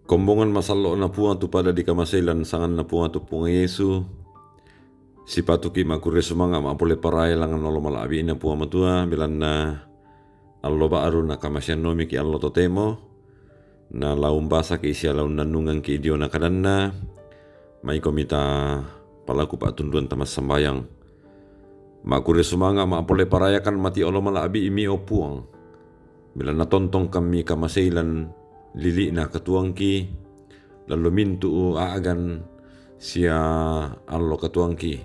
Kombongan masalo na puang tu pada di kamasailan sangan na puang tu punga Yesu. Si patuki makure sumanga mapole parai langan nolo malabi na puang matua bilan na allo ba aru na kamasian nomi ki allo totemo na laum basa ki isia laun nanungan ki idio na kadanna mai komita palaku pa tunduan tamas sembayang makure sumanga mapole parai kan mati allo malabi imi opuang bilan na tontong kami kamasailan lili na katuangki lalu mintu aagan sia allo katuangki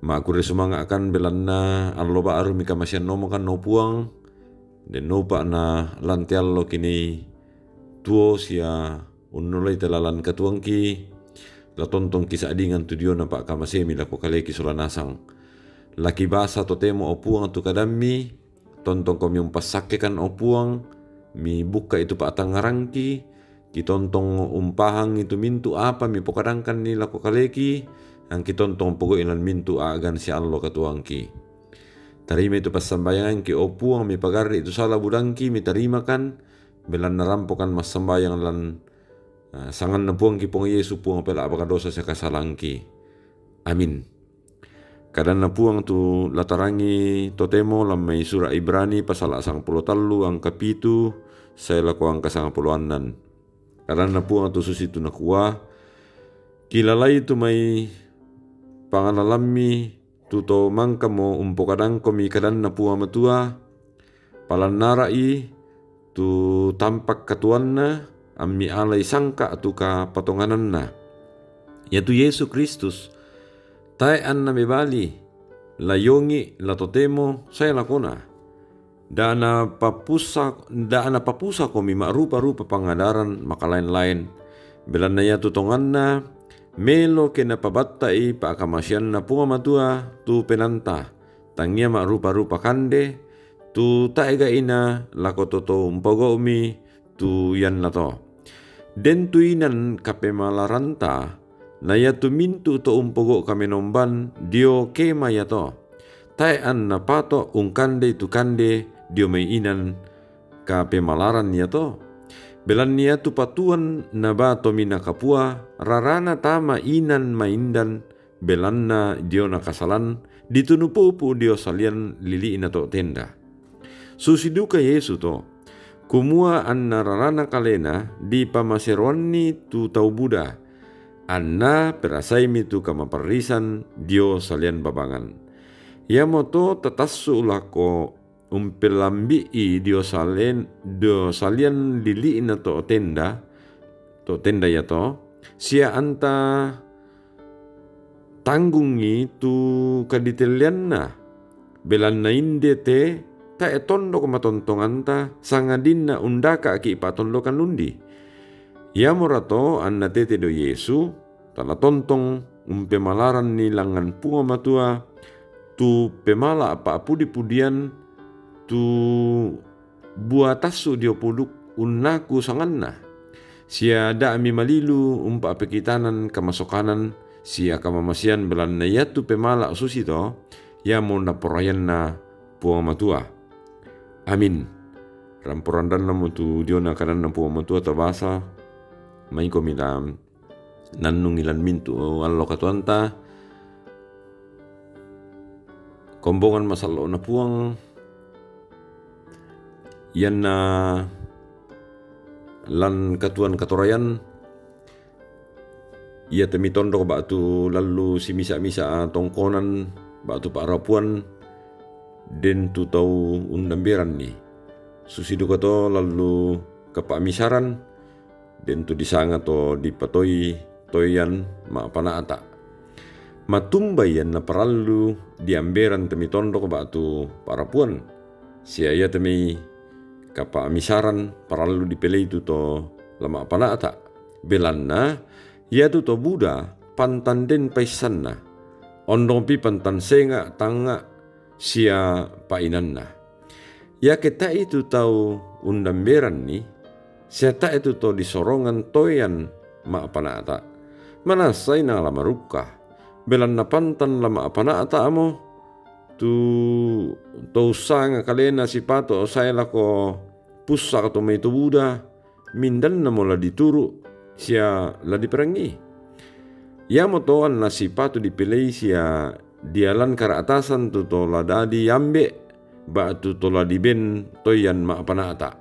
makure sumanga akan belanna allo ba aru mika masian nomo kan no puang den no pa na lantiallo kini tuo sia unnulai talalan katuangki la tontong kisah dingan tudio na pa kamasemi la ko kaleki solanasang laki basa totemo opuang tu kadammi tontong komi umpasake kan opuang mi buka itu pak tangarangki kitontong umpahang itu mintu apa mi pokadangkan ni lako kaleki ang kitontong pogo ilan mintu agan si allo katuangki tarima itu pas sembayangan ki opuang mi pagarri itu salah budangki mi tarima kan belan narampokan mas sembayang lan sangan napuang ki pong Yesu puang pela apakah dosa saya kasalangki amin. Kadang napuang tu latarangi totemo lamai surah Ibrani pasal 90 angka 7 saya laku angka 90. Kadang napuang tu susitu nakua kilalai tu mai pangalalami tu to mangka mo kadang komi kadang napuang matua palan narai tu tampak katuanna ammi alai sangka tu ka patongananna yaitu Yesus Kristus. Tai anna mebali layongi la totemo saya lakona dana papusa komi rupa-rupa pangadaran maka lain-lain belan naya tutonganna melo kena pabattai pa akamasian na punga matua tu penanta tangia rupa-rupa kande tu taega ina lakototo umpogomi tu yan nato den tuinan kapemalaranta naya tu mintu to umpogo kami nomban dio kema ya to tai an na pato ungkande tu kande dio may inan ka pemalaran ya to belan niya tu patuan na ba to mina kapua rarana tama inan maindan belan na dio na kasalan ditunupupu dio salian lili na to tenda susiduka Yesu to kumua an na rarana kalena di pamaserwani tu tau Buddha anna perasai mitu kamaparisan dio salian babangan. Ya moto tatassu lako umpelambi dio salian lili ina to tenda ya to sia anta tanggungi tu kaditelianna belan na inde te ta etondo kamatontongan sangadinna undaka ki patondokan lundi. Ya morato anna tete do Yesu tala tontong pemalaran ni langan punga matua tu pemala apa pudi-pudian tu buatasu dio puduk unnaku sanganna sia da mi malilu umpa pekitanan kamasokanan sia kamamasian belan na yatu pemala susi to ya mo na porayan na punga matua amin ramporandan namu tu dio na kanan na punga matua tabasa mai komita nannung ilan mintu allo katuanta kombongan masalo na puang yan na lan katuan katorayan ia temitondo batu lalu si misa-misa tongkonan batu parapuan den tu tau undamberan ni susidu kato lalu kapamisaran den tu disanga to dipatoi toyan ma panaata matumbayan na paralu diamberan temitondo ko batu parapuan siaya temi kapa misaran paralu dipelei tu to lama panaata belanna ya tu to Buddha pantan den paisanna ondong pi pantan senga tanga sia painanna ya kita itu tahu undamberan ni seta itu to disorongan toyan ma panata manasay na lama ruka belan na pantan lama panata amo tu usanga kalena si pato saya lako pusa kato may tu Buddha mindan na mo la dituru sia la diperangi. Ya mo to an nasi patu dipilih sia dialan kara atasan tu to la dadi yambe ba tu to la diben toyan ma panata.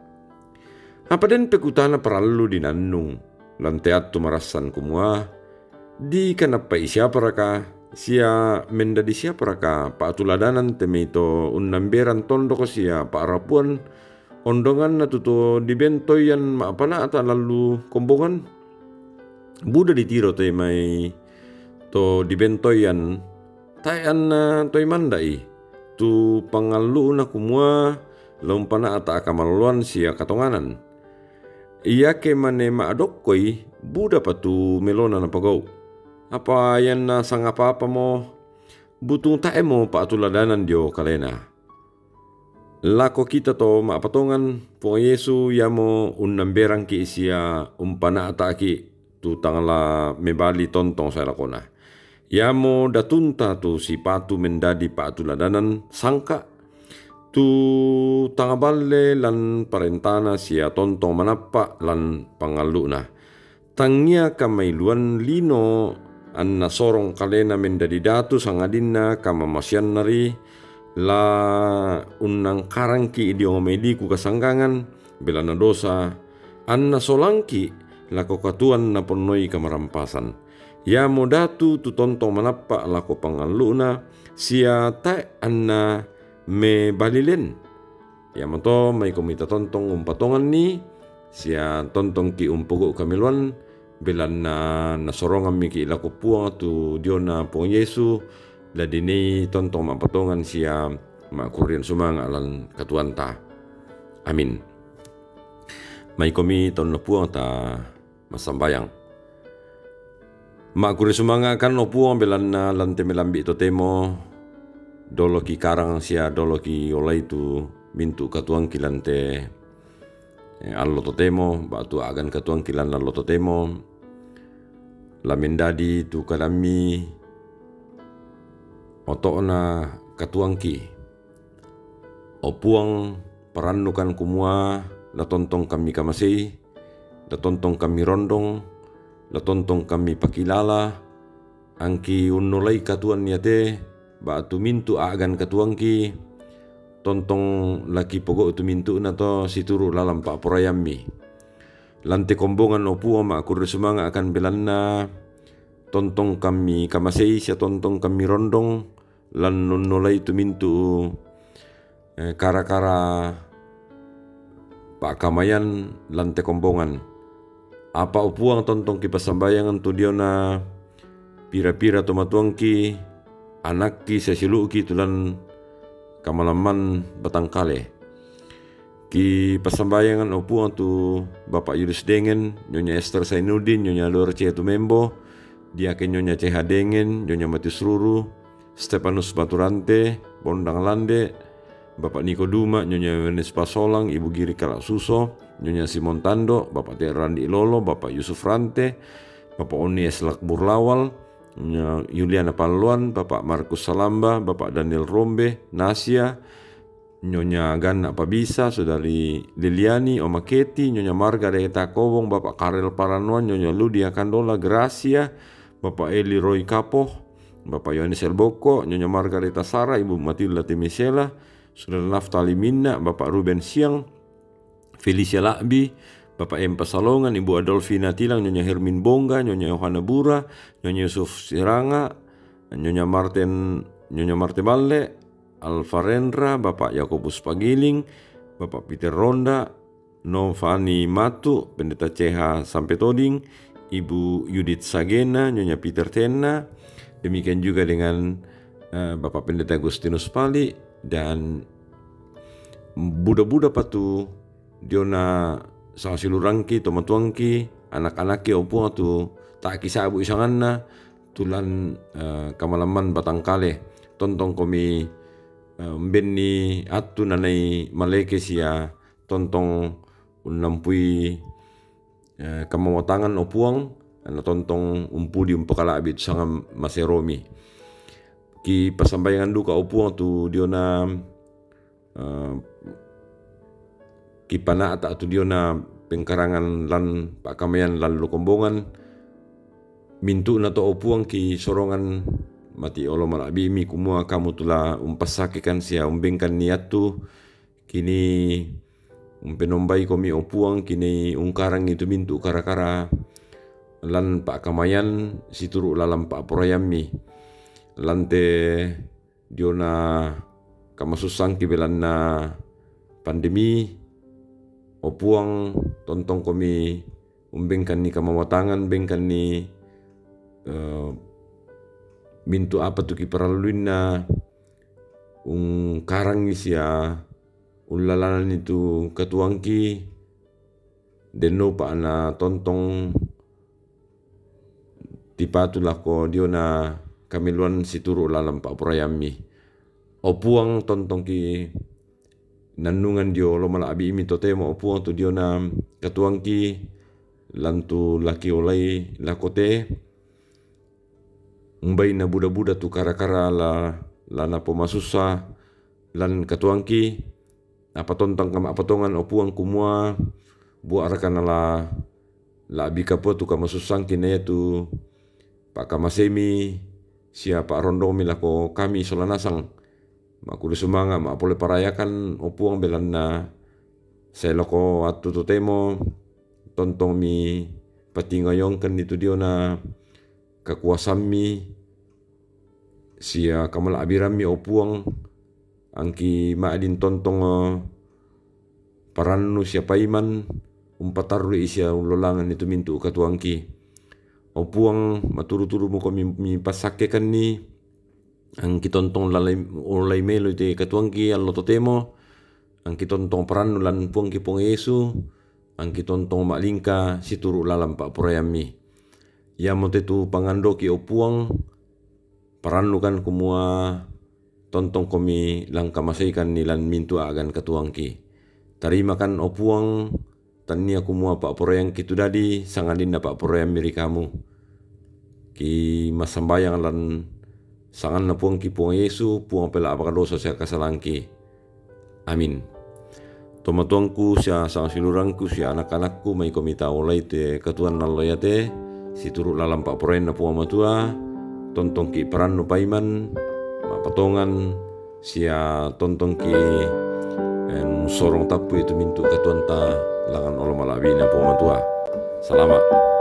Apa den pekutana perallu dinannung lanteat tu marasan kumua di kanapa siapa raka sia mendadi siapa raka pa tuladanan temito unnamberan tondo ko sia pa arapuan ondongan na tuto dibentoyan ma panata lalu kombongan buda ditiro te mai to dibentoyan tayan na toy mandai tu pangalu na kumua lompana ata akamaluan sia katonganan. Iya ke mane maadokoi buda patu melona na pagau. Apa yan na sang apa mo butung tae mo paatuladanan dio kalena. Lako kita to maapatongan po Yesu yamo unnamberang ki isia umpana ataki tu tangala mebali tontong sa lakona. Yamo datunta tu si patu mendadi paatuladanan sangka tu tangaballe lan parentana sia tontong manapa lan pangaluna. Tangia kamailuan lino an nasorong kalena mendadi datu sangadinna kamamasyan nari la unang karangki idiomedi ku kasanggangan belana dosa an nasolangki lako katuan na ponoi kamarampasan. Ya modatu tu tontong manapa lako pangaluna sia ta anna me balilen. Ya mato may komita tontong umpatongan ni sia tontong ki umpugo kamiluan belan na nasorongan mi ki ilako puang tu diona pong Yesu ladini tontong mapatongan sia makurian sumang alan katuanta. Amin. May komi ton na puang ta masambayang. Makuri sumanga kan no puang belan na lante melambi to temo dolo ki karang sia dolo ki olay tu mintu katuang kilante allo totemo batu agan katuang kilan allo totemo lamendadi tu kadami otona katuang ki opuang paranukan kumua la tontong kami kamasei la tontong kami rondong la tontong kami pakilala angki unnolai katuan niate batu mintu agan katuangki tontong laki pokok tu mintu na to situru lalam pak porayami lante kombongan opu ma akur sumanga akan belanna tontong kami kamasei sia tontong kami rondong lan nonnolai tu mintu kara-kara pak kamayan lante kombongan apa opuang tontong ki pasambayangan tu diona pira-pira tomatuangki anak ki sesilu ki tulan kamalaman batangkale ki pasambayangan opuang tu Bapak Yudis Dengen, Nyonya Esther Sainudin, Nyonya Lorce Tumembo, Diaken Nyonya CH Dengen, Nyonya Matius Ruru, Stepanus Baturante, Bondang Lande, Bapak Niko Duma, Nyonya Yohanes Pasolang, Ibu Giri Kalak Suso, Nyonya Simon Tando, Bapak Terandi Ilolo, Bapak Yusuf Rante, Bapak Oni Eslak Burlawal, Nyonya Yuliana Paluan, Bapak Markus Salamba, Bapak Daniel Rombe, Nasia, Nyonya Gana Pabisa, Saudari Liliani, Oma Keti, Nyonya Margareta Kowong, Bapak Karel Paranuan, Nyonya Ludia Kandola Gracia, Bapak Eli Roy Kapoh, Bapak Yohanes Elboko, Nyonya Margareta Sara, Ibu Matilda Timisela, Saudara Naftali Minna, Bapak Ruben Siang, Felicia Lakbi, Bapak M. Pasalongan, Ibu Adolfina Tilang, Nyonya Hermin Bongga, Nyonya Yohana Bura, Nyonya Yusuf Siranga, Nyonya Marte Balle, Alfarendra, Bapak Yakobus Pagiling, Bapak Peter Ronda, Novani Matu, Pendeta CH Sampetoding, Ibu Yudit Sagena, Nyonya Peter Tena, demikian juga dengan Bapak Pendeta Agustinus Pali dan budak-budak patu diona sang silurangki tomatuangki anak-anaki opo tu tak kisabu isanganna tulan kamalaman batangkale tontong komi benni atu nanai maleke sia tontong unampui kamawatangan opuang ana tontong umpudi umpakala abit sangam maseromi ki pasambayangan duka opuang tu diona kipana ata tu diona pengkarangan lan pakamayan lan lukombongan mintu na to opuang ki sorongan mati olo malabi mi kumua kamu tula umpasakikan sia umbengkan niatu kini umpenombai komi opuang kini ungkarang itu mintu kara-kara lan pakamayan situru lalam pak porayami lante diona kamasusang kibelan na pandemi opuang tontong komi umbengkan ni kamawatangan bengkan ni mintu apa tu ki paraluin na karang isia ulalanan itu katuangki deno pa na tontong tipatulah ko diona kamiluan situru lalam pak porayami opuang tontong ki nanungan dio lo malabi imi to temo opuang tu dio na katuangki lantu laki olai lakote umbai na buda-buda tu kara-kara la na pomasusa lan katuangki apa tontong kama patongan opuang kumua buat rakan la bika po tu kama susang kine tu pak kamasemi siapa rondomi lako kami solanasang makulu sumanga ma pole parayakan opuang belanna seloko atu tu temo tontong mi patingayongkan itu dia na kakuasami sia kamal abirami opuang angki maadin tontong parannu siapa iman umpatarru isia ulolangan itu mintu katuangki opuang maturu-turu mo kami pasakekan ni ang kitontong ulay melo ite katuangki allo totemo ang kitontong parannu lan puang ki pong Yesu ang kitontong maklingka situru lalam pak porayami ya mote tu pangandoki opuang parannu kan kumua tontong komi langka masaikan nilan mintu agan katuangki tarima kan opuang tania kumua pak porayang kitu dadi sangadinda pak porayang miri kamu ki masambayang lan sangan na puang ki puang Yesu puang pela apakah dosa sia kasalangki amin. Tomatuangku sia sang silurangku sia anak-anakku mai komita olai te katuan naloyate situru lalam pak porayang na puang matua tontong ki peran no paiman mapatongan sia tontong ki sorong tapu itu mintu katuan ta langan olo malabina puang matua. Selamat.